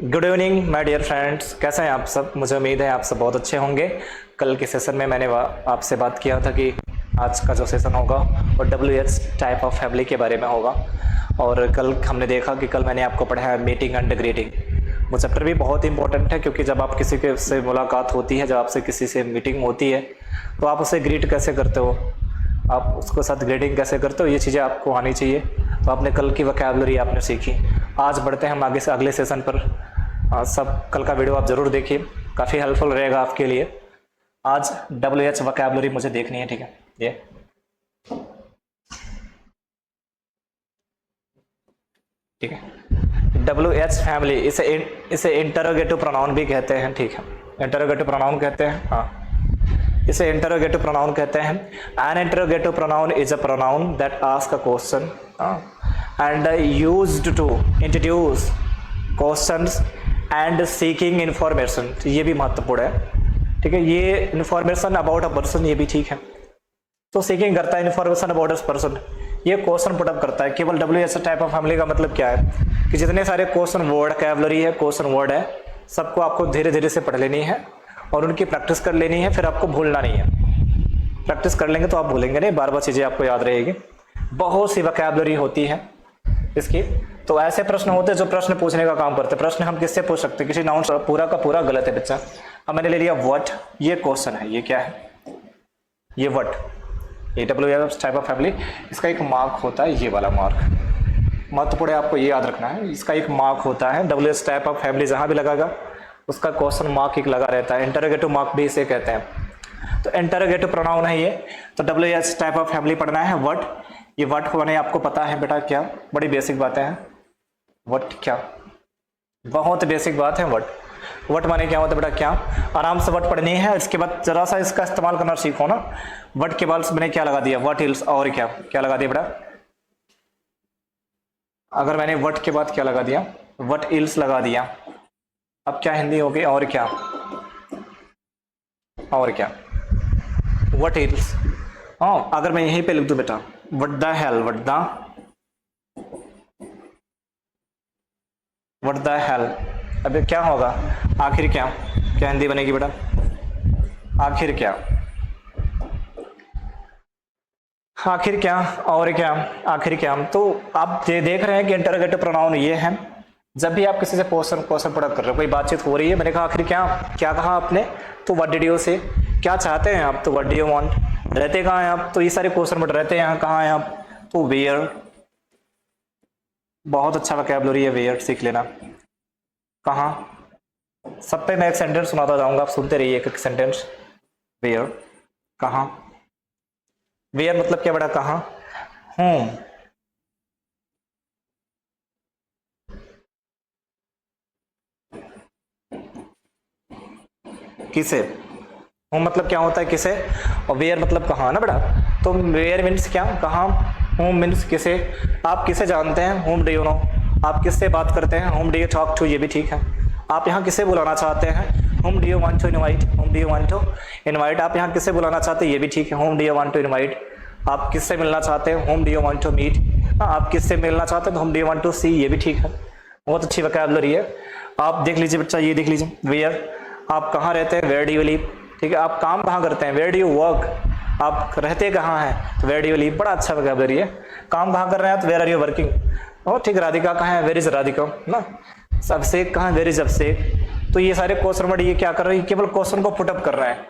Good evening my dear friends, कैसे हैं आप सब। मुझे उम्मीद है आप सब बहुत अच्छे होंगे। कल के सेशन में मैंने आपसे बात किया था कि आज का जो सेशन होगा वो WH टाइप ऑफ फैमिली के बारे में होगा। और कल हमने देखा कि कल मैंने आपको पढ़ाया मीटिंग एंड ग्रीटिंग। वो चैप्टर भी बहुत इंपॉर्टेंट है, क्योंकि जब आप किसी के से मुलाकात होती है, जब आपसे किसी से मीटिंग होती है, तो आप उसे ग्रीट कैसे करते हो, आप उसके साथ ग्रीटिंग कैसे करते हो, ये चीज़ें आपको आनी चाहिए। तो आपने कल की वोकैबुलरी आपने सीखी। आज बढ़ते हैं हम आगे से अगले सेशन पर। सब कल का वीडियो आप ज़रूर देखिए, काफ़ी हेल्पफुल रहेगा आपके लिए। आज WH वोकैबुलरी मुझे देखनी है, ठीक है। ये ठीक है। WH फैमिली, इसे इंटरोगेटिव प्रोनाउन भी कहते हैं, ठीक है। इंटरोगेटिव प्रोनाउन कहते हैं, हाँ, इसे इंटरोगेटिव प्रोनाउन कहते हैं। An interrogative pronoun is a pronoun that ask a question and used to introduce questions and seeking information. ये भी महत्वपूर्ण है, ठीक है। ये इंफॉर्मेशन अबाउट अ पर्सन, ये भी ठीक है। तो सीकिंग करता है इंफॉर्मेशन अबाउट अ पर्सन, ये क्वेश्चन पुटअप करता है। केवल WH टाइप ऑफ फैमिली का मतलब क्या है कि जितने सारे क्वेश्चन वर्ड कैवलरी है, क्वेश्चन वर्ड है, सबको आपको धीरे धीरे से पढ़ लेनी है और उनकी प्रैक्टिस कर लेनी है। फिर आपको भूलना नहीं है। प्रैक्टिस कर लेंगे तो आप भूलेंगे नहीं, बार बार चीज़ें आपको याद रहेगी। बहुत सी वोकैबुलरी होती है इसकी। तो ऐसे प्रश्न होते हैं जो प्रश्न पूछने का काम करते हैं। प्रश्न हम किससे पूछ सकते हैं? किसी नाउन से। पूरा का पूरा गलत है बच्चा। अब मैंने ले लिया व्हाट, ये क्वेश्चन है, ये क्या है? ये व्हाट, ये WH टाइप ऑफ फैमिली। इसका एक मार्क होता है, ये वाला मार्क महत्वपूर्ण है, आपको ये याद रखना है। इसका एक मार्क होता है। WH टाइप ऑफ फैमिली जहां भी लगागा उसका क्वेश्चन मार्क एक लगा रहता है। इंटरोगेटिव मार्क भी इसे कहते हैं। तो इंटरोगेटिव प्रोनाउन है ये। तो WH टाइप ऑफ फैमिली पढ़ना है व्हाट। ये व्हाट होने आपको पता है बेटा क्या? बड़ी बेसिक बातें हैं। व्हाट क्या, बहुत बेसिक बात है। व्हाट माने क्या होता है बेटा? क्या। आराम से व्हाट पढ़नी है। इसके बाद जरा सा इसका इस्तेमाल करना सीखो ना। व्हाट के बाद मैंने क्या लगा दिया? What ills. और क्या क्या लगा दिया बेटा? अगर मैंने व्हाट के बाद क्या लगा दिया? व्हाट इल्स लगा दिया। अब क्या हिंदी होगी? और क्या, और क्या, व्हाट इल्स। हाँ, अगर मैं यहीं पे लिख दूं बेटा what the hell, what the hell, अबे क्या होगा? आखिर क्या, क्या हिंदी बनेगी बेटा? आखिर क्या, आखिर क्या, और क्या, आखिर क्या। तो आप ये देख रहे हैं कि इंटरोगेटिव प्रोनाउन ये है। जब भी आप किसी से क्वेश्चन पुट अप कर रहे हो, कोई बातचीत हो रही है, मैंने कहा आखिर क्या, क्या कहा आपने? तो व्हाट डिड यू से। क्या चाहते हैं आप? तो व्हाट डू यू वांट। रहते कहाँ हैं आप? तो ये सारे क्वेश्चन बट रहते हैं कहाँ हैं आप? तो वेयर। बहुत अच्छा वोकैबुलरी है, वेयर सीख लेना। कहाँ, सब पे मैं एक सेंटेंस सुनाता जाऊंगा, आप सुनते रहिए एक एक सेंटेंस। वेयर, कहाँ। वेयर मतलब क्या बेटा? कहाँ। होम, किसे। होम मतलब क्या होता है? किसे। और वेयर मतलब कहाँ ना बेटा। तो वेयर मीन्स क्या? कहाँ। होम मीन्स किसे। आप किसे जानते हैं? Whom do you know. आप किससे बात करते हैं? Whom do you talk to, ये भी ठीक है। आप यहाँ किसे बुलाना चाहते हैं? Whom do you want to invite, whom do you want to invite. आप यहाँ किसे बुलाना चाहते हैं? ये भी ठीक है। Whom do you want to invite. आप किससे मिलना चाहते हैं? Whom do you want to meet. आप किससे मिलना चाहते हैं? Whom do you want to see, ये भी ठीक है। बहुत अच्छी वोकैबुलरी है। आप देख लीजिए बच्चा, ये देख लीजिए वेयर। आप कहाँ रहते हैं? वेयर डू यू लिव, ठीक है। आप काम कहाँ करते हैं? Where do you work. आप रहते कहाँ हैं? तो वेयर डू यू लिव। बड़ा अच्छा वोकैबुलरी है। काम कहाँ कर रहे हैं? तो वेयर आर यू वर्किंग। और ठीक, राधिका कहाँ है? वेयर इज राधिका ना। अभिषेक कहाँ है? वेयर इज अभिषेक। तो ये सारे क्वेश्चन वर्ड ये क्या कर रहे हैं? केवल क्वेश्चन को पुटअप कर रहे हैं।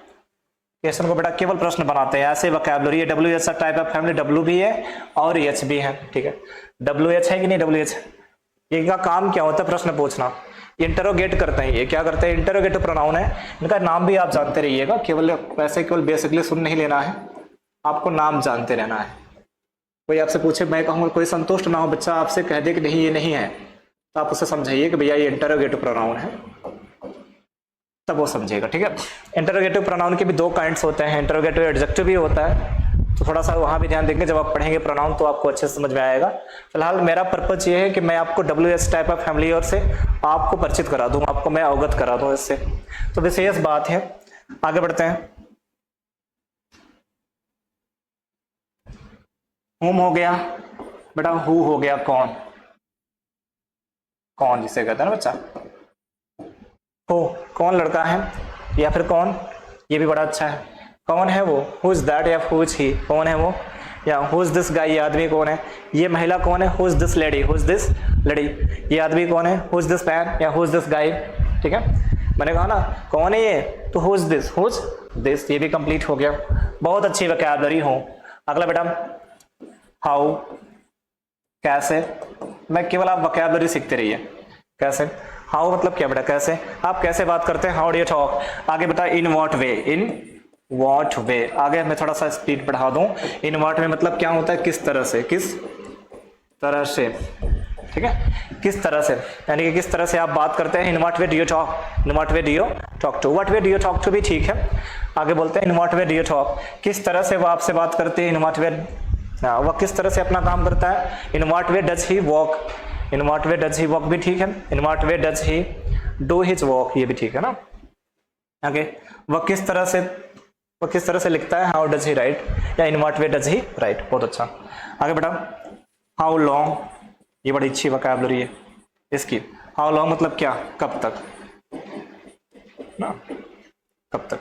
क्वेश्चन को बेटा केवल प्रश्न बनाते हैं। ऐसे वोकैबुलरी है। WH type of family, W भी है और H भी है, ठीक है। WH है कि नहीं? WH, इनका काम क्या होता है? प्रश्न पूछना। इंटरोगेट करते हैं। ये क्या करते हैं? इंटरोगेटिव प्रोनाउन है। इनका नाम भी आप जानते रहिएगा। केवल वैसे केवल बेसिकली सुन नहीं लेना है, आपको नाम जानते रहना है। कोई आपसे पूछे, मैं कहूँगा कोई संतुष्ट ना हो बच्चा आपसे कह दे कि नहीं ये नहीं है, तो आप उसे समझाइए कि भैया ये इंटरोगेटिव प्रोनाउन है, तब वो समझेगा, ठीक है। इंटरोगेटिव प्रोनाउन के भी दो काइंड्स होते हैं। इंटरोगेटिव एडजेक्टिव भी होता है, तो थोड़ा सा वहां भी ध्यान देंगे जब आप पढ़ेंगे प्रोनाउन, तो आपको अच्छे से समझ में आएगा। फिलहाल मेरा पर्पज ये है कि मैं आपको WH टाइप ऑफ फैमिली और से आपको परिचित करा दूं, आपको मैं अवगत करा दूं इससे। तो विशेष बात है। आगे बढ़ते हैं। होम हो गया बेटा, हु हो गया कौन, कौन जिसे कहते हैं ना बच्चा। हो, कौन लड़का है, या फिर कौन, ये भी बड़ा अच्छा है, कौन है वो, हु इज दैट या हु इज ही, कौन है वो, या हु इज दिस गाय, ये आदमी कौन है, ये महिला कौन है, who is this lady, who is this lady, ये आदमी कौन है, हु इज दिस मैन या हु इज दिस गाय। ठीक है, मैंने कहा ना कौन है ये, तो who is this, who is this, ये भी कंप्लीट हो गया। बहुत अच्छी वोकैबुलरी हो। अगला बेटा हाउ, कैसे, मैं केवल आप वोकैबुलरी सीखते रहिए। कैसे, हाउ मतलब क्या बेटा, कैसे, आप कैसे बात करते हैं, हाउ डू यू टॉक। आगे बेटा इन व्हाट वे, इन व्हाट वे, आगे मैं थोड़ा सा स्पीड बढ़ा दूं। इन व्हाट वे मतलब क्या होता है, किस तरह से, किस तरह से। ठीक है, किस तरह से, यानी कि किस तरह से आप बात करते हैं। In what way do you talk, in what way do you talk to, what way do you talk to भी ठीक है। आगे बोलते हैं in what way do you talk, किस तरह से वो आपसे बात करते हैं। इन व्हाट वे, वह किस तरह से अपना काम करता है। इन what way does he walk, in what way does he walk भी ठीक है। इन what way does he do his walk, ये भी ठीक है ना। आगे वह किस तरह से लिखता है, हाउ डज ही राइट, या इन what way does he right, बहुत अच्छा। आगे बेटा हाउ लॉन्ग, ये बड़ी अच्छी वोकैबुलरी है इसकी। हाउ लॉन्ग मतलब क्या, कब तक ना, कब तक,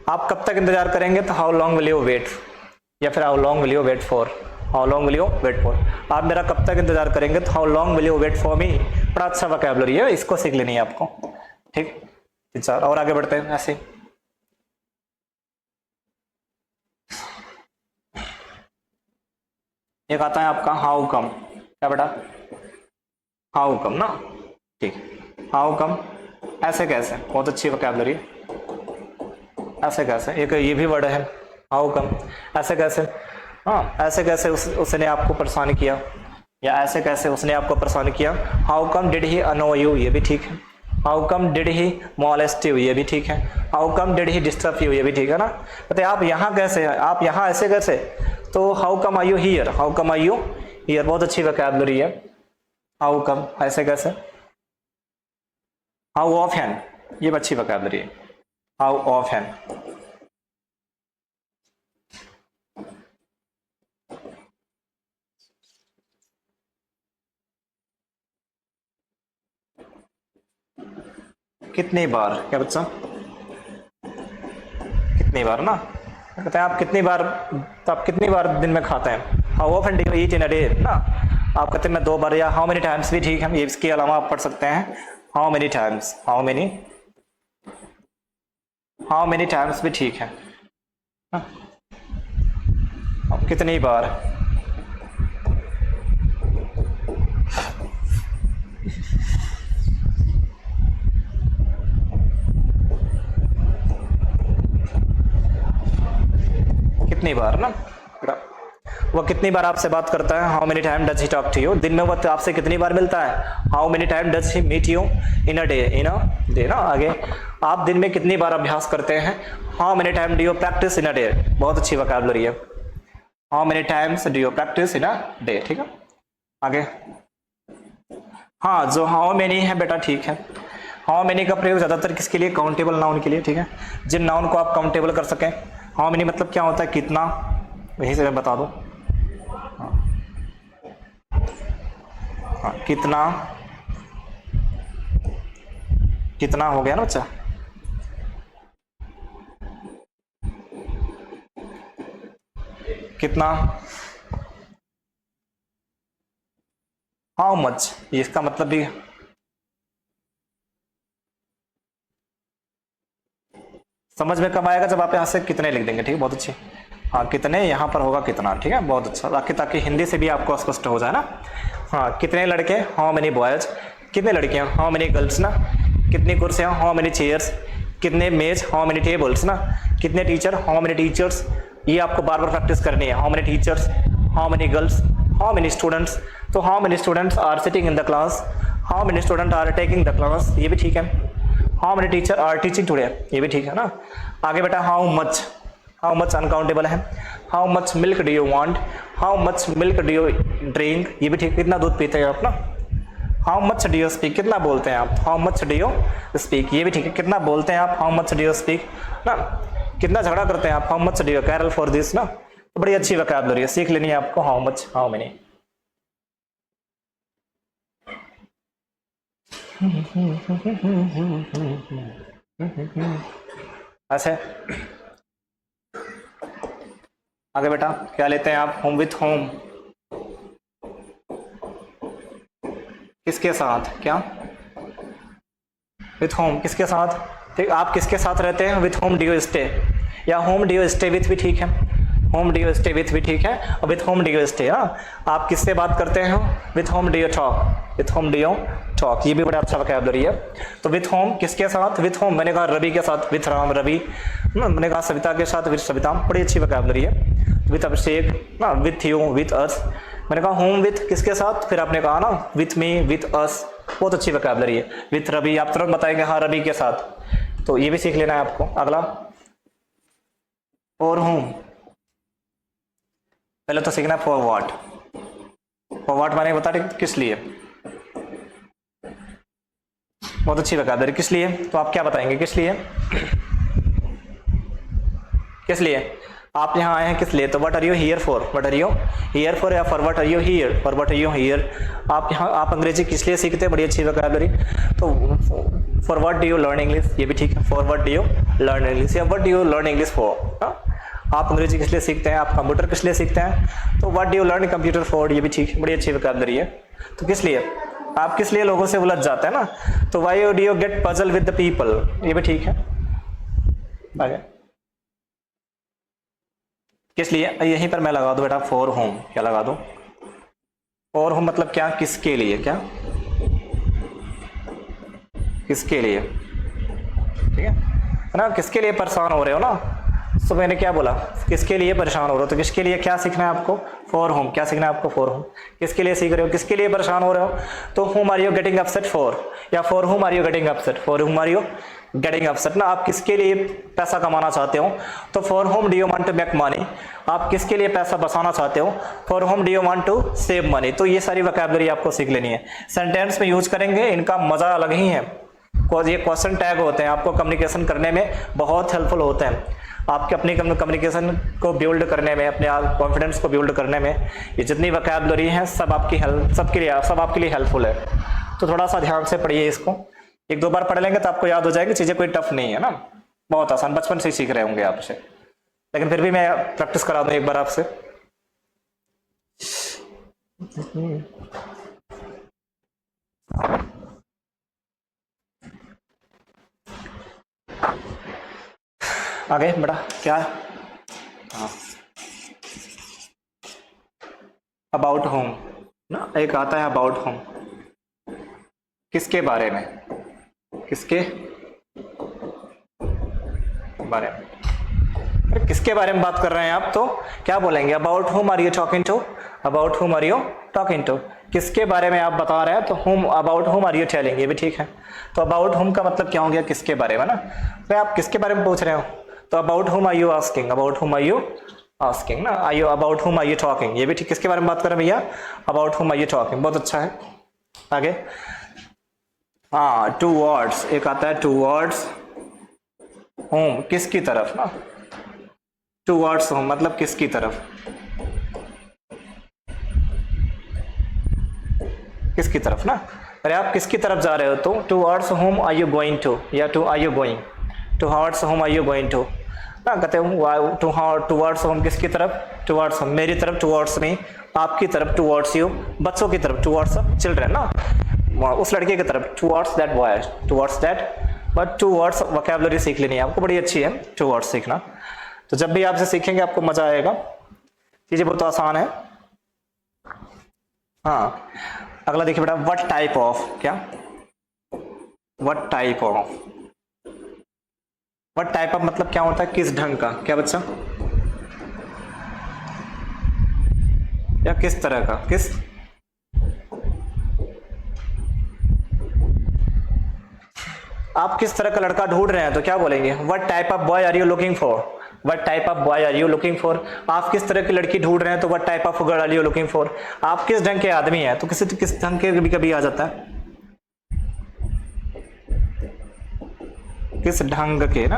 आप कब तक इंतजार करेंगे, तो how long will you wait, या फिर how long will you wait for, how long will you wait for, आप मेरा कब तक इंतजार करेंगे, तो how long will you wait for me. बड़ा अच्छा वोकैबुलरी है, इसको सीख लेनी है आपको। ठीक, चार और आगे बढ़ते हैं ऐसे। एक आता है आपका हाउ कम, क्या बेटा, हाउ कम ना, ठीक, हाउ कम, ऐसे कैसे, बहुत अच्छी वोकैबुलरी। ऐसे कैसे, एक ये भी वर्ड है हाउ कम, ऐसे कैसे, हाँ ऐसे कैसे उसने आपको परेशान किया, या ऐसे कैसे उसने आपको परेशान किया। हाउ कम डिड ही अनो यू, ये भी ठीक है। How come did he molest you, ये भी ठीक है। How come did he disturb you, ये भी ठीक है ना। कहते आप यहाँ कैसे, आप यहाँ ऐसे कैसे, तो how come are you here, how come are you here, बहुत अच्छी वोकैबुलरी है। हाउ कम, ऐसे कैसे। हाउ ऑफन, ये भी अच्छी वोकैबुलरी है। हाउ ऑफन, कितनी बार, क्या बच्चा, कितनी बार ना, कहते हैं आप कितनी बार, तो आप कितनी बार दिन में खाते हैं। How often do you eat in a day ना, आप कहते हैं मैं 2 बार, या हाउ मेनी टाइम्स भी ठीक है। ये इसके अलावा आप पढ़ सकते हैं how many times, how many times भी ठीक है। कितनी बार, कितनी बार ना, वो कितनी बार आपसे बात करता है। How many time does he talk to you, दिन में वो आपसे कितनी बार मिलता है। How many time does he meet you in a day ना। आगे आप दिन में कितनी बार अभ्यास करते हैं। How many time do you practice in a day, बहुत अच्छी वोकैबुलरी है। How many times do you practice in a day, ठीक है। आगे हाँ, जो हाउ मेनी है बेटा ठीक है। हाउ मेनी का प्रयोग ज्यादातर किसके लिए, काउंटेबल नाउन के लिए, ठीक है, जिन नाउन को आप काउंटेबल कर सकें। हाउ मेनी मतलब क्या होता है, कितना, वहीं से मैं बता दूं। हाँ, कितना, कितना हो गया ना बच्चा। कितना, हाउ मच, इसका मतलब भी समझ में कब आएगा, जब आप यहाँ से कितने लिख देंगे, ठीक है, बहुत अच्छी। हाँ कितने, यहाँ पर होगा कितना, ठीक है, बहुत अच्छा, ताकि हिंदी से भी आपको स्पष्ट हो जाए ना। हाँ कितने लड़के, हाउ मेनी बॉयज, कितने लड़कियाँ, हाउ मेनी गर्ल्स ना, कितनी कुर्सियाँ, हाउ मेनी चेयर्स, कितने मेज, हाउ मेनी टेबल्स ना, कितने टीचर, हाउ मेनी टीचर्स, ये आपको बार बार प्रैक्टिस करनी है। How many teachers, how many girls, how many students, तो how many students are sitting in the class, how many student are taking the class, ये भी ठीक है। How many teacher are teaching today, ये भी ठीक है ना। आगे बेटा हाउ मच अनकाउंटेबल है। How much milk do you want, how much milk do you drink, ये भी ठीक, कितना दूध पीते हैं आप ना। How much do you speak, कितना बोलते हैं आप। How much do you speak, ये भी ठीक है, कितना बोलते हैं आप। How much do you speak ना, कितना झगड़ा करते हैं आप। How much do you quarrel for this ना, तो बड़ी अच्छी वोकैबुलरी है, सीख लेनी है आपको। How much, how many. ऐसे आगे बेटा क्या लेते हैं आप? होम विथ होम, किसके साथ? क्या विथ होम किसके साथ? ठीक, आप किसके साथ रहते हैं? With whom do you stay, या whom do you stay with भी ठीक है, whom do you stay with भी ठीक है, और with whom do you stay. हाँ, आप किससे बात करते हैं? With whom do you talk, with whom do you talk, ये भी बड़ा अच्छा वोकैबुलरी है। तो विथ होम किसके साथ? विथ होम मैंने कहा रवि के साथ, विथ राम रवि, मैंने कहा सविता के साथ, विथ सविता, बड़ी अच्छी वोकैबुलरी है। विथ अभिषेक ना, विथ यू, विथ अस, मैंने कहा होम विथ किसके साथ, फिर आपने कहा ना विथ मी, विथ अस, बहुत अच्छी वोकैबुलरी है। विथ रवि आप तुरंत बताएंगे हाँ रवि के साथ, तो ये भी सीख लेना है आपको। अगला फॉर होम, पहले तो सीखना फॉर व्हाट, फॉर व्हाट माने बता रहे किस लिए, बहुत अच्छी वोकैबुलरी। किस लिए, तो आप क्या बताएंगे किस लिए? किस लिए आप यहाँ आए हैं, किस लिए? तो what are you here for, what are you here for, या for what are you here, for what are you here. आप यहाँ आप अंग्रेजी किस लिए सीखते हैं, बड़ी अच्छी वोकैबुलरी। तो for what do you learn English, ये भी ठीक है, for what do you learn English, या what do you learn English for. आप अंग्रेजी किस लिए सीखते हैं, आप कंप्यूटर किस लिए सीखते हैं, तो what do you learn computer for, ये भी ठीक है, बड़ी अच्छी वोकैबुलरी है। तो किस लिए, आप किस लिए लोगों से उलझ जाते हैं ना, तो why do you get puzzle with the people, ये भी ठीक है। आगे किस लिए, यहीं पर मैं लगा दूं बेटा फॉर होम, क्या लगा दूं? फॉर होम मतलब क्या, किसके लिए, क्या किसके लिए, ठीक है ना, किसके लिए परेशान हो रहे हो ना। तो मैंने क्या बोला, किसके लिए परेशान हो रहे हो, तो किसके लिए क्या सीखना है आपको? फॉर होम, क्या सीखना है आपको? फॉर होम, किसके लिए सीख रहे हो, किसके लिए परेशान हो रहे हो, तो whom are you getting upset for, या for whom are you getting upset, for whom are you getting upset ना, आप किसके लिए पैसा कमाना चाहते हो, तो for whom do you want to make money, आप किसके लिए पैसा बचाना चाहते हो, for whom do you want to save money. तो ये सारी वोकैबुलरी आपको सीख लेनी है, सेंटेंस में यूज करेंगे, इनका मजा अलग ही है। ये क्वेश्चन टैग होते हैं, आपको कम्युनिकेशन करने में बहुत हेल्पफुल होते हैं, आपके अपनी कम्युनिकेशन को बिल्ड करने में, अपने कॉन्फिडेंस को बिल्ड करने में। ये जितनी वोकैबुलरी है सब आपकी हेल्प, सब आपके लिए हेल्पफुल है। तो थोड़ा सा ध्यान से पढ़िए इसको, एक दो बार पढ़ लेंगे तो आपको याद हो जाएगी, चीजें कोई टफ नहीं है ना, बहुत आसान, बचपन से ही सीख रहे होंगे आपसे, लेकिन फिर भी मैं प्रैक्टिस करा दूं एक बार आपसे। आगे बेटा क्या है, हाँ अबाउट होम ना, एक आता है अबाउट होम, किसके बारे में, किसके बारे में, अरे किसके बारे में बात कर रहे हैं आप, तो क्या बोलेंगे, about whom are you talking to, about whom are you talking to, किसके बारे में आप बता रहे हैं, तो whom about whom are you telling, ये भी ठीक है। तो अबाउट होम का मतलब क्या हो गया, किसके बारे में ना, तो आप किसके बारे में पूछ रहे हो, तो about whom are you asking, about whom are you asking ना, are you about whom are you talking, ये भी ठीक, किसके बारे में बात कर रहे हैं भैया, about whom are you talking, बहुत अच्छा है। आगे हाँ टू वर्ड्स, एक आता है टू वर्ड्स होम, किसकी तरफ ना, टू वर्ड्स होम मतलब किसकी तरफ, किसकी तरफ ना, अरे आप किसकी तरफ जा रहे हो, तो towards whom are you going to, या to are you going, towards whom are you going to ना, कहते हैं टू वर्ड्स होम किसकी तरफ, टू वर्ड्स होम मेरी तरफ, टू वर्ड्स मी आपकी तरफ, टू वर्ड्स यू बच्चों की तरफ, टू वर्ड्स चिल्ड्रन ना, उस लड़के की तरफ, towards that boy, towards that, but towards vocabulary सीख लेनी है आपको, बड़ी अच्छी है टू वर्ड्स सीखना। तो जब भी आपसे सीखेंगे आपको मजा आएगा, चीजें बहुत आसान है। हाँ अगला देखिए बेटा, व्हाट टाइप ऑफ, क्या what type of, what type of मतलब क्या होता है, किस ढंग का, क्या बच्चा, या किस तरह का, किस, आप किस तरह का लड़का ढूंढ रहे हैं, तो क्या बोलेंगे, what type of boy are you looking for, what type of boy are you looking for, आप किस तरह की लड़की ढूंढ रहे हैं, तो what type of girl are you looking for, आप किस ढंग के आदमी हैं, तो किस ढंग के कभी कभी आ जाता है, किस ढंग के ना,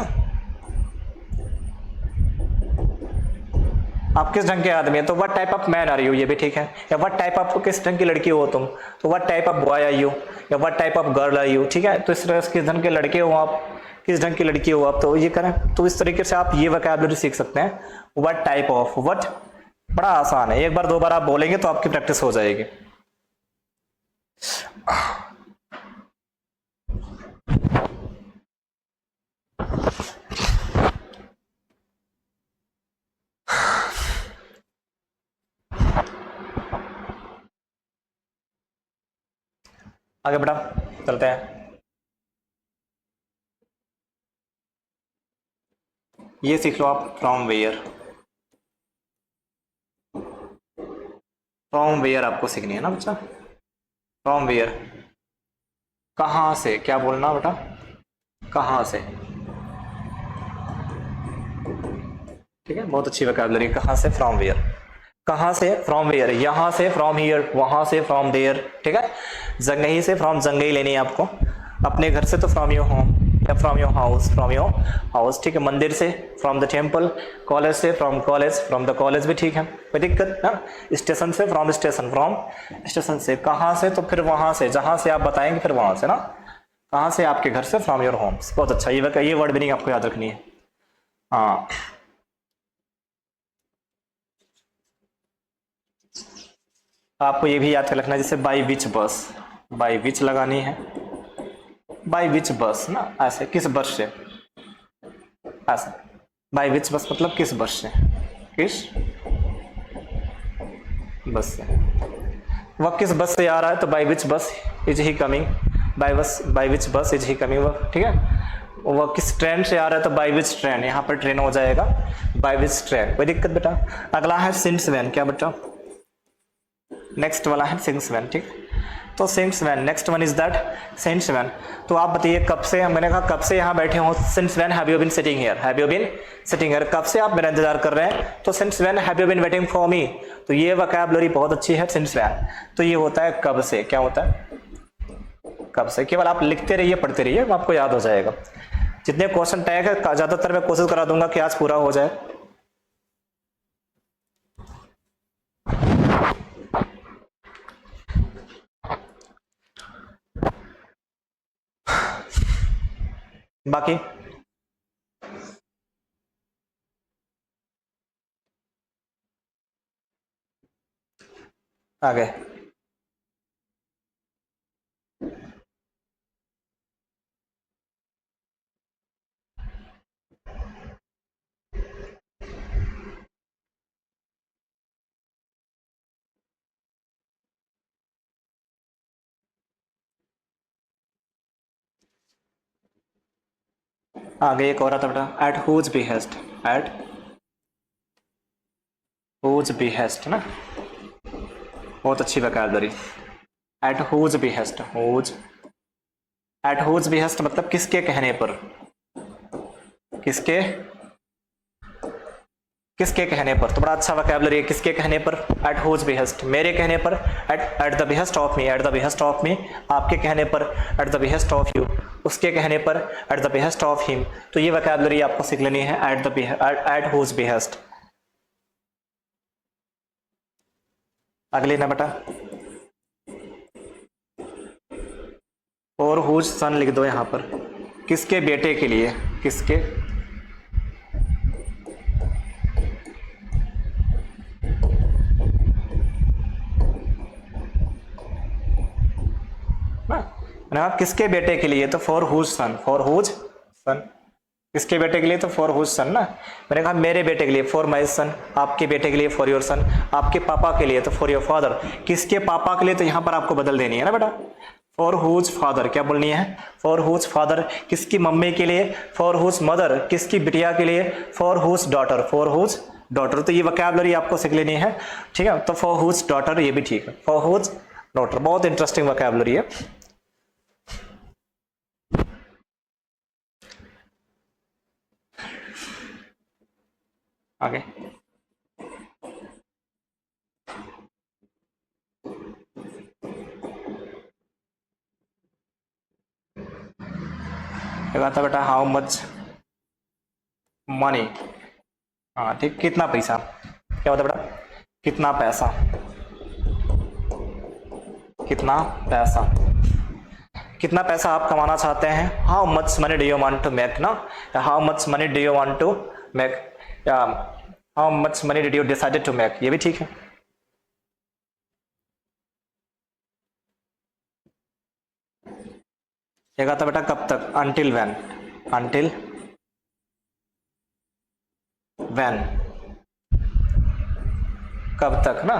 आप किस ढंग के आदमी है, तो what type of man are you, ये भी ठीक है। या व्हाट टाइप ऑफ, किस ढंग की लड़की हो तुम, तो what type of boy are you, या what type of girl are you, ठीक है। तो इस तरह से किस ढंग के लड़के हो आप, किस ढंग की लड़की हो आप, तो ये करें। तो इस तरीके से आप ये वोकैबुलरी सीख सकते हैं, व्हाट टाइप ऑफ, व्हाट, बड़ा आसान है, एक बार दो बार आप बोलेंगे तो आपकी प्रैक्टिस हो जाएगी। आगे बढ़ा चलते हैं। ये सीख लो आप, फ्रॉम वेयर, फ्रॉम वेयर आपको सीखनी है ना बच्चा। फ्रॉम वेयर, कहाँ से, क्या बोलना बेटा, कहाँ से, ठीक है, बहुत अच्छी वोकैबुलरी, कहाँ से, फ्रॉम वेयर, कहाँ से, फ्रॉम वेयर, यहाँ से, फ्रॉम हियर, वहां से, फ्रॉम देयर, ठीक है। जंगही से, फ्रॉम जंगही लेनी है आपको, अपने घर से तो फ्रॉम योर होम, या from your house, from your house, ठीक है। मंदिर से, फ्रॉम द टेम्पल, कॉलेज से, from college, from the college भी ठीक है, कोई दिक्कत ना। स्टेशन से, फ्रॉम स्टेशन, फ्रॉम स्टेशन से, कहाँ से, तो फिर वहां से, जहां से आप बताएंगे फिर वहां से ना, कहाँ से, आपके घर से, फ्रॉम योर होम, बहुत अच्छा, ये वर्ड मीनिंग आपको याद रखनी है। हाँ, आपको ये भी याद कर रखना है, जैसे बाई विच बस, बाई विच लगानी है, बाई विच बस ना, ऐसे किस बस से, ऐसा, बाई विच बस मतलब किस बस से, किस बस से, वह किस बस से आ रहा है, तो बाई विच बस is he coming, by which बस इज ही कमिंग, वह ठीक है। वह किस ट्रेन से आ रहा है, तो बाई विच ट्रेन, यहाँ पर ट्रेन हो जाएगा बाई विच ट्रेन, कोई दिक्कत बेटा। अगला है सिंस व्हेन, क्या बेटा, नेक्स्ट वाला है सिंस व्हेन, ठीक। तो since when, next one is that since when, तो आप बताइए कब से, मैंने कहा कब से यहाँ बैठे हो, since when have you been sitting here, have you been sitting here, कब से आप मेरा इंतजार कर रहे हैं, तो since when have you been waiting for me, तो ये वोकैबुलरी बहुत अच्छी है, सिंस व्हेन, तो ये होता है कब से, क्या होता है, कब से, केवल आप लिखते रहिए, पढ़ते रहिए, आपको याद हो जाएगा। जितने क्वेश्चन टैग है ज्यादातर मैं कोशिश करा दूंगा कि आज पूरा हो जाए। बाकी आगे आगे एक और आता बेटा, at whose behest, at whose behest ना, बहुत अच्छी vocabulary, at whose behest, whose, at whose behest मतलब किसके कहने पर, किसके, किसके कहने पर, तो बड़ा अच्छा वोकैबुलरी है, किसके कहने पर, एट हुज बिहेस्ट, मेरे कहने पर, at the behest of me, at the behest of me, आपके कहने पर, at the behest of you, उसके कहने पर, at the behest of him, तो ये वोकैबुलरी आपको सीख लेनी है, एट हुज बिहेस्ट। अगली ना बेटा, और हुज सन लिख दो यहां पर, किसके बेटे के लिए, किसके, ना, किसके बेटे के लिए, तो for whose son, for whose son, किसके बेटे के लिए, तो फॉर हुज सन ना, मैंने कहा मेरे बेटे के लिए, फॉर माई सन, आपके बेटे के लिए, फॉर योर सन, आपके पापा के लिए, तो फॉर योर फादर, किसके पापा के लिए, तो यहां पर आपको बदल देनी है ना बेटा, फॉर हुज फादर, क्या बोलनी है, फॉर हुज फादर, किसकी मम्मी के लिए, फॉर हुज मदर, किसकी बिटिया के लिए, for whose daughter, for whose daughter, तो ये वोकैबुलरी आपको सीख लेनी है, ठीक है। तो फॉर हुज डॉटर, ये भी ठीक है, फॉर हुज डॉटर, बहुत इंटरेस्टिंग वोकैबुलरी है। आगे था बेटा, हाउ मच मनी, हाँ ठीक, कितना पैसा, क्या होता है बेटा, कितना पैसा, कितना पैसा, कितना पैसा आप कमाना चाहते हैं, how much money do you want to make ना, how much money do you want to make, या how much money did you decided to make, ये भी ठीक है। ये कहा था बेटा कब तक, अनटिल व्हेन, अनटिल व्हेन, कब तक ना,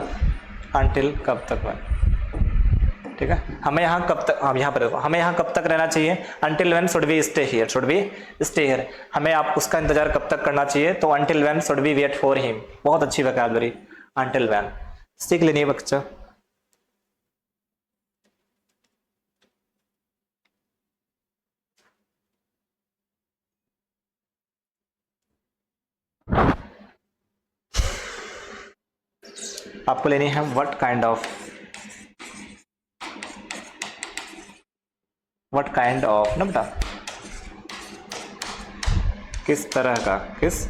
अनटिल कब तक व्हेन, ठीक है। हमें यहाँ कब तक, हम यहाँ पर हमें यहाँ कब तक रहना चाहिए, until when should we stay here, should we stay here, हमें आप उसका इंतजार कब तक करना चाहिए, तो until when should we wait for him, बहुत अच्छी वोकैबुलरी, अनटिल व्हेन सीख लेनी है बच्चा। आपको लेनी है what kind of, what kind of ना बेटा, किस तरह का, किस,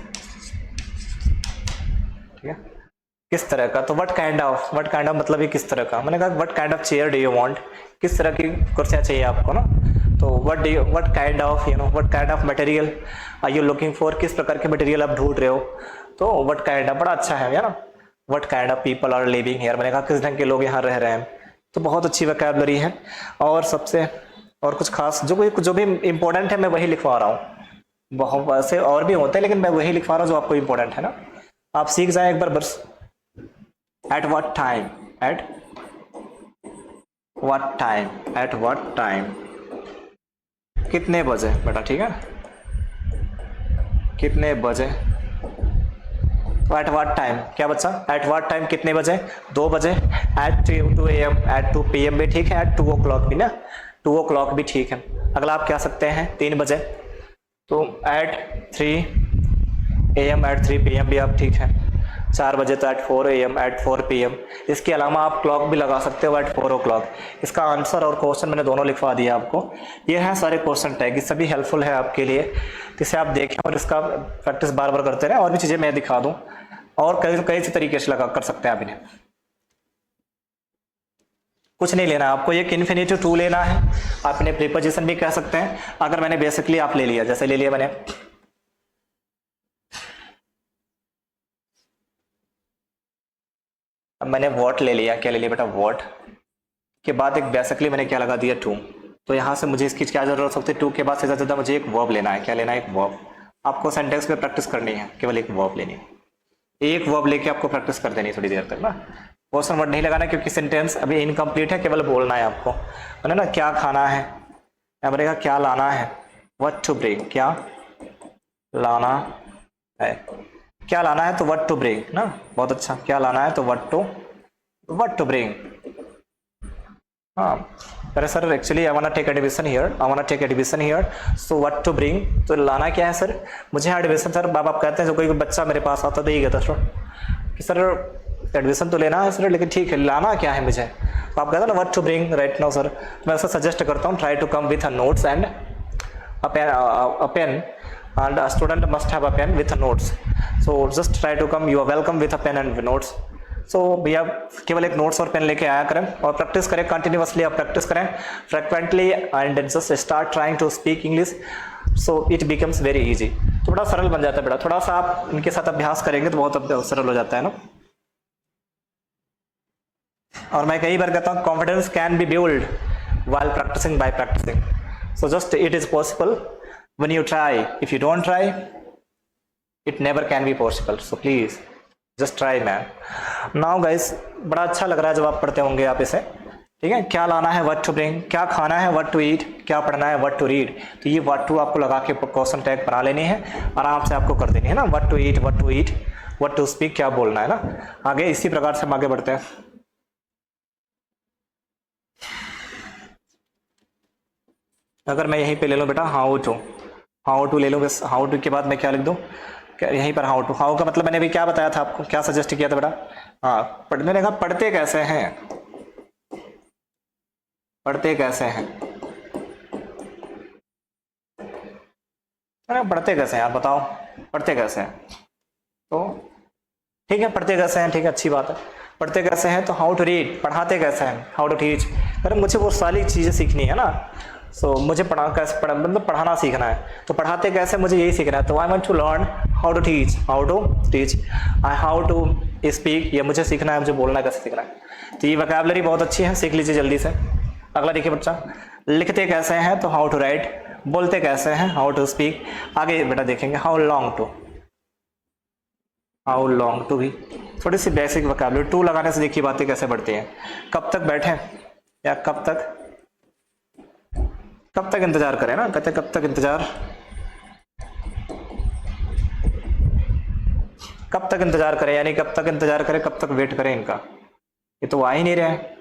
ठीक है, किस तरह का, तो what kind of, what kind of मतलब ये किस तरह का, मैंने कहा what kind of chair do you want, किस तरह की कुर्सियां चाहिए आपको ना, तो what kind of you know, what kind of material are you looking for, किस प्रकार के मटेरियल आप ढूंढ रहे हो, तो व्हाट काइंड ऑफ बड़ा अच्छा है ना, what kind of people are living here, मैंने कहा किस ढंग के लोग यहाँ रह रहे हैं, तो बहुत अच्छी वोकैबुलरी है। और सबसे और कुछ खास जो भी इंपॉर्टेंट है मैं वही लिखवा रहा हूँ, बहुत वैसे और भी होते हैं लेकिन मैं वही लिखवा रहा हूँ जो आपको इंपॉर्टेंट है ना, आप सीख जाए एक बार बस। At what time, at what time, at what time, कितने बजे बेटा, ठीक है, कितने बजे, एट व्हाट टाइम क्या बच्चा, एट व्हाट टाइम कितने बजे, 2 बजे, एट 2 AM, एट 2 PM भी ठीक है, एट 2 o'clock भी ना, 2 o'clock भी ठीक है। अगला आप क्या सकते हैं 3 बजे, तो एट 3 AM, एट 3 PM भी आप ठीक है, 4 बजे तो एट 4 AM, एट 4 PM, इसके अलावा आप क्लॉक भी लगा सकते हो एट 4 o'clock। इसका आंसर और क्वेश्चन मैंने दोनों लिखवा दिया आपको, ये है सारे क्वेश्चन टैग, ये सभी हेल्पफुल है आपके लिए, इसे आप देखें और इसका प्रैक्टिस बार बार करते रहें, और भी चीज़ें मैं दिखा दूँ, और कई कई से तरीके से लगा कर सकते हैं आप इन्हें। कुछ नहीं लेना आपको, एक इन्फिनेटिव टू लेना है, आप इन्हें प्रीपोजिशन भी कह सकते हैं, अगर मैंने बेसिकली आप ले लिया, जैसे ले लिया मैंने अब मैंने वॉट ले लिया, क्या ले लिया बेटा, वॉट के बाद एक बेसिकली मैंने क्या लगा दिया, टू, तो यहाँ से मुझे इसकी क्या जरूरत होती है, टू के बाद से ज़्यादा मुझे एक वर्ब लेना है, क्या लेना है, एक वर्ब। आपको सेंटेंस पे प्रैक्टिस करनी है, केवल एक वर्ब लेनी है, एक वर्ब लेके आपको प्रैक्टिस कर देनी थोड़ी देर तक ना, क्वेश्चन वर्ड नहीं लगाना क्योंकि सेंटेंस अभी इनकम्प्लीट है, केवल बोलना है आपको, मैंने ना क्या खाना है, बोलेगा क्या लाना है, व्हाट टू ब्रिंग, क्या लाना है, क्या लाना है तो व्हाट टू ब्रिंग ना, बहुत अच्छा, क्या लाना है तो व्हाट टू ब्रिंग, हाँ अरे sir actually I want take admission here, so what to bring, तो लाना क्या है सर, मुझे एडमिशन, सर बाप कहते हैं जो कोई बच्चा मेरे पास आता तो यही कहता सर कि सर एडमिशन तो लेना है सर, लेकिन ठीक है लाना क्या है मुझे, तो आप कहते हैं ना what to bring right now sir, मैं ऐसा सजेस्ट करता हूँ try to come with notes and a pen and a student must have a pen with notes, so just try to come, you are welcome with a pen and notes, so भैया केवल एक notes और pen लेके आया करें और practice करें, continuously आप प्रैक्टिस करें frequently and just start trying to speak English, so it becomes very easy, तो बड़ा सरल बन जाता है बेटा, थोड़ा सा आप इनके साथ अभ्यास करेंगे तो बहुत सरल हो जाता है ना। और मैं कई बार कहता हूँ confidence can be build while practicing by practicing, so just it is possible when you try, if you don't try it never can be possible, so please just try man। now guys बड़ा अच्छा लग रहा है जब आप पढ़ते होंगे आप इसे, ठीक है, क्या लाना है what to bring, क्या खाना है what to eat, क्या पढ़ना है what to read, तो ये what to आपको लगा के क्वेश्चन टैग बना लेनी है, आराम से आपको कर देनी है ना, what to eat, what to speak, क्या बोलना है ना, आगे इसी प्रकार से हम आगे बढ़ते हैं। अगर मैं यहीं पे ले लूँ बेटा हाउ टू ले लूँ, बस हाउ टू के बाद मैं क्या लिख दूँ, यहीं पर हाउ का मतलब मैंने भी क्या बताया था आपको, क्या सजेस्ट किया था बेटा, हाँ मैंने कहा पढ़ते कैसे हैं, पढ़ते कैसे हैं, अरे पढ़ते कैसे हैं आप बताओ, पढ़ते कैसे हैं, तो ठीक है, पढ़ते कैसे हैं, ठीक है, अच्छी बात है। पढ़ते कैसे हैं तो हाउ टू रीड, पढ़ाते कैसे हैं, हाउ टू टीच। अरे मुझे वो सारी चीज़ें सीखनी है ना, सो मुझे मतलब पढ़ाना सीखना है, तो पढ़ाते कैसे मुझे यही सीखना है, तो I want to learn how to teach, I how to speak, ये मुझे सीखना है, मुझे बोलना कैसे सीखना है। तो ये वोकैबुलरी बहुत अच्छी है, सीख लीजिए जल्दी से। अगला देखिए बच्चा, लिखते कैसे हैं तो हाउ टू राइट, बोलते कैसे हैं हाउ टू स्पीक। आगे बेटा देखेंगे हाउ लॉन्ग टू भी थोड़ी सी बेसिक वोकैबुलरी, टू लगाने से देखिए बातें कैसे बढ़ती हैं। कब तक बैठे या कब तक इंतजार करें ना, कहते कब तक इंतजार, कब तक इंतजार करें, यानी कब तक इंतजार करें, कब तक वेट करें इनका, ये तो आ ही नहीं रहे हैं।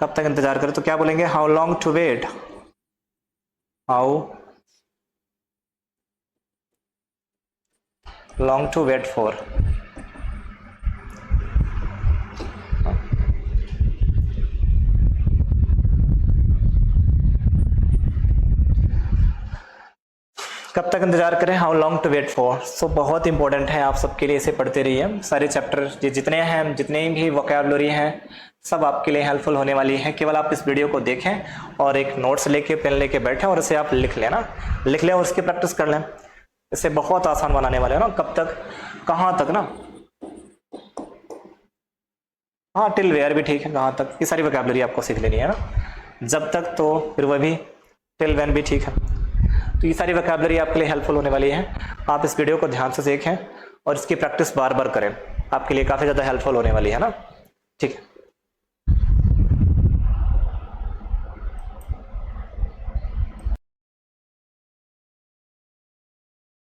कब तक इंतजार करें तो क्या बोलेंगे, how long to wait, how long to wait for. कब तक इंतजार करें, how long to wait for. So बहुत इंपॉर्टेंट है आप सबके लिए, इसे पढ़ते रहिए। सारे चैप्टर ये जितने हैं, जितने भी वोकैबुलरी हैं, सब आपके लिए हेल्पफुल होने वाली है। केवल आप इस वीडियो को देखें और एक नोट्स लेके पेन लेके बैठें और इसे आप लिख लें और उसकी प्रैक्टिस कर लें। इसे बहुत आसान बनाने वाले हैं ना। कब तक, कहाँ तक ना, हाँ टिल वेयर भी ठीक है, कहाँ तक, ये सारी वोकैबुलरी आपको सीख लेनी है ना। जब तक तो फिर वह भी, टिल व्हेन भी ठीक है। तो ये सारी वोकैबुलरी आपके लिए हेल्पफुल होने वाली है। आप इस वीडियो को ध्यान से देखें और इसकी प्रैक्टिस बार बार करें, आपके लिए काफ़ी ज़्यादा हेल्पफुल होने वाली है ना। ठीक है।